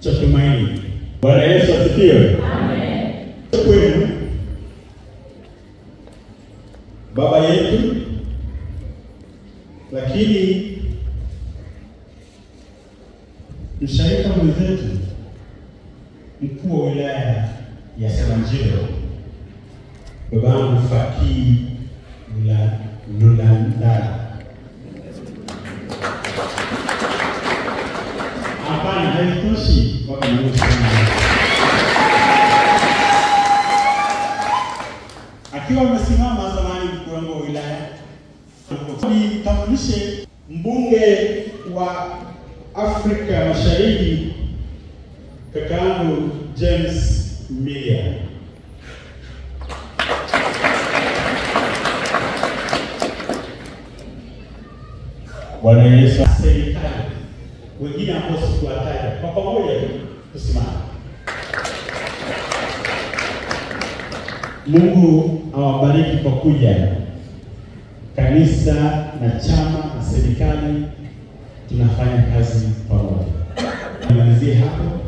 cha tumaini. Bwana Yesu asifiwe. Amen. Kwenu baba yetu, lakini mshirika mwenzetu, mkuu wa wilaya ya Simanjiro, babangu Fakii Lulandala. Hapana, haitoshi mpaka mwisho. Akiwa amesimama zamani mkuu wangu wa wilaya, nitambulishe mbunge wa Afrika Mashariki, kakaangu James Mia. Bwana Yesu. Serikali wengine ambao sikuwataja, kwa pamoja tusimame. Mungu awabariki kwa kuja. Kanisa na chama na serikali tunafanya kazi pamoja. Nimalizie hapo.